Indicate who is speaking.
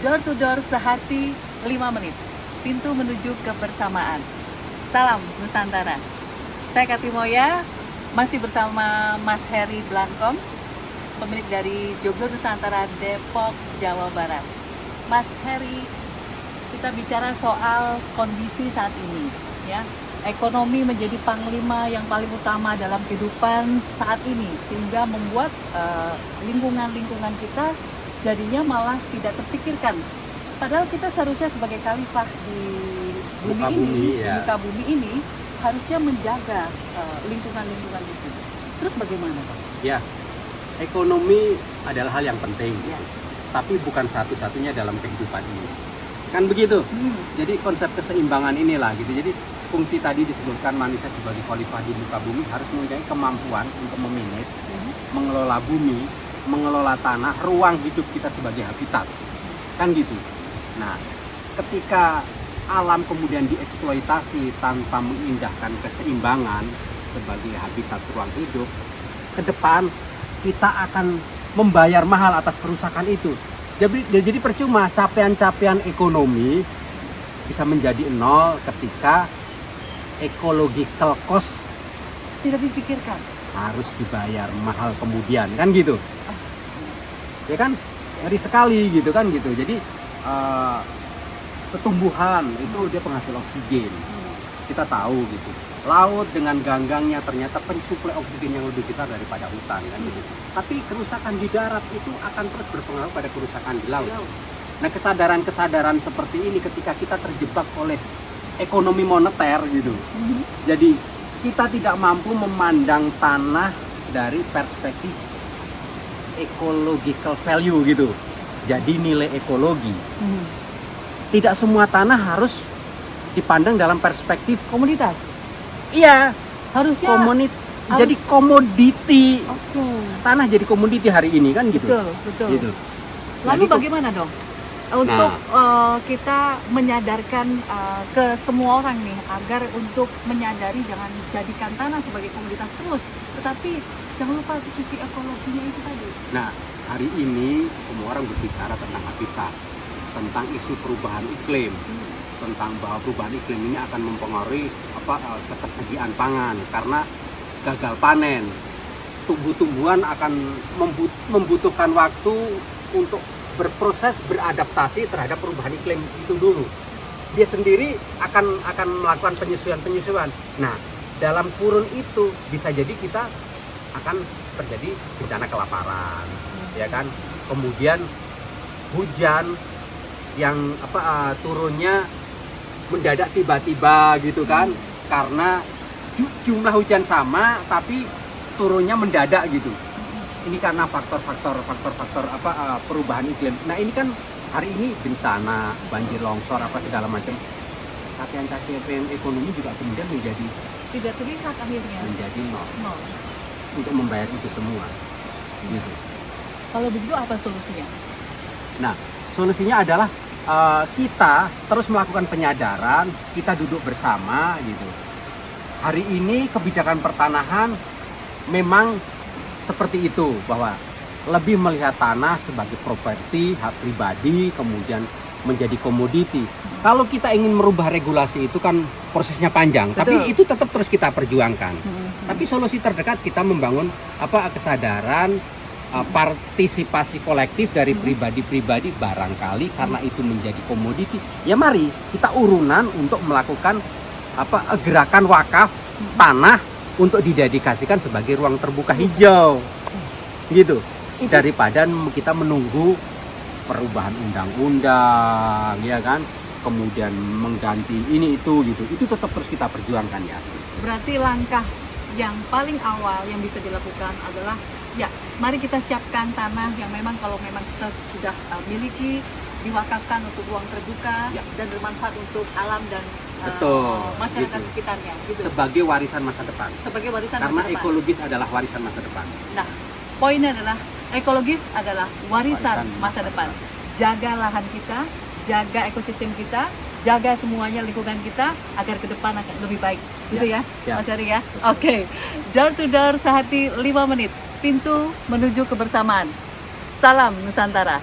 Speaker 1: Door to door sehati 5 menit. Pintu menuju kebersamaan. Salam Nusantara. Saya Kati Moya, masih bersama Mas Heri Blankom, pemilik dari Joglo Nusantara, Depok, Jawa Barat. Mas Heri, kita bicara soal kondisi saat ini, ya. Ekonomi menjadi panglima yang paling utama dalam kehidupan saat ini, sehingga membuat lingkungan-lingkungan kita jadinya malah tidak terpikirkan. Padahal kita seharusnya sebagai khalifah di bumi ini, di muka bumi ini, harusnya menjaga lingkungan-lingkungan itu. Terus bagaimana, Pak?
Speaker 2: Ya, ekonomi adalah hal yang penting, ya, tapi bukan satu-satunya dalam kehidupan ini. Kan begitu? Jadi konsep keseimbangan inilah gitu. Jadi fungsi tadi disebutkan manusia sebagai khalifah di muka bumi harus mempunyai kemampuan untuk memanage, mengelola bumi, mengelola tanah, ruang hidup kita sebagai habitat. Kan gitu. Nah, ketika alam kemudian dieksploitasi tanpa mengindahkan keseimbangan sebagai habitat ruang hidup, ke depan kita akan membayar mahal atas kerusakan itu. Jadi percuma capaian-capaian ekonomi bisa menjadi nol ketika ecological cost
Speaker 1: tidak dipikirkan,
Speaker 2: harus dibayar mahal kemudian, kan gitu. Ya kan, ngeri sekali gitu kan gitu. Jadi pertumbuhan itu dia penghasil oksigen, kita tahu gitu. Laut dengan ganggangnya ternyata pensuplai oksigen yang lebih besar daripada hutan, kan gitu. Tapi kerusakan di darat itu akan terus berpengaruh pada kerusakan di laut. Nah, kesadaran seperti ini ketika kita terjebak oleh ekonomi moneter gitu. Jadi kita tidak mampu memandang tanah dari perspektif ecological value gitu. Jadi nilai ekologi. Tidak semua tanah harus dipandang dalam perspektif
Speaker 1: komoditas.
Speaker 2: Iya,
Speaker 1: harusnya
Speaker 2: jadi komoditi. Tanah jadi komoditi hari ini kan gitu.
Speaker 1: Betul.
Speaker 2: Gitu.
Speaker 1: Lalu bagaimana dong untuk kita menyadarkan ke semua orang nih, agar untuk menyadari jangan jadikan tanah sebagai komoditas terus, tetapi jangan lupa sisi ekologinya itu tadi.
Speaker 2: Nah, hari ini semua orang berbicara tentang habitat, tentang isu perubahan iklim, tentang bahwa perubahan iklim ini akan mempengaruhi ketersediaan pangan karena gagal panen. Tumbuh-tumbuhan akan membutuhkan waktu untuk berproses beradaptasi terhadap perubahan iklim itu dulu. Dia sendiri akan melakukan penyesuaian. Nah, dalam kurun itu bisa jadi kita akan terjadi bencana kelaparan, ya kan? Kemudian hujan yang turunnya mendadak tiba-tiba gitu kan, karena jumlah hujan sama tapi turunnya mendadak gitu. Ini karena faktor perubahan iklim. Nah, ini kan hari ini bencana, banjir, longsor, segala macam. Capaian-capaian ekonomi juga kemudian menjadi
Speaker 1: tidak terlihat akhirnya.
Speaker 2: Menjadi nol. Untuk membayar itu semua. Gitu.
Speaker 1: Kalau begitu apa solusinya?
Speaker 2: Nah, solusinya adalah kita terus melakukan penyadaran, kita duduk bersama gitu. Hari ini kebijakan pertanahan memang seperti itu, bahwa lebih melihat tanah sebagai properti, hak pribadi, kemudian menjadi komoditi. Kalau kita ingin merubah regulasi itu kan prosesnya panjang. Betul. Tapi itu tetap terus kita perjuangkan. Tapi solusi terdekat kita membangun kesadaran, partisipasi kolektif dari pribadi-pribadi, barangkali karena itu menjadi komoditi. Ya mari kita urunan untuk melakukan gerakan wakaf tanah untuk didedikasikan sebagai ruang terbuka hijau, gitu. Daripada kita menunggu perubahan undang-undang, ya kan, kemudian mengganti ini itu gitu. Itu tetap terus kita perjuangkan ya.
Speaker 1: Berarti langkah yang paling awal yang bisa dilakukan adalah ya, mari kita siapkan tanah yang memang kalau memang sudah miliki, diwakafkan untuk ruang terbuka dan bermanfaat untuk alam dan masyarakat sekitarnya gitu.
Speaker 2: Sebagai warisan masa depan. Karena ekologis adalah warisan masa depan.
Speaker 1: Nah, poinnya adalah ekologis adalah warisan masa depan. Jaga lahan kita, jaga ekosistem kita, jaga semuanya lingkungan kita agar ke depan akan lebih baik. Gitu ya, Mas Heri ya. Oke. Door to door sehati 5 menit. Pintu menuju kebersamaan. Salam Nusantara.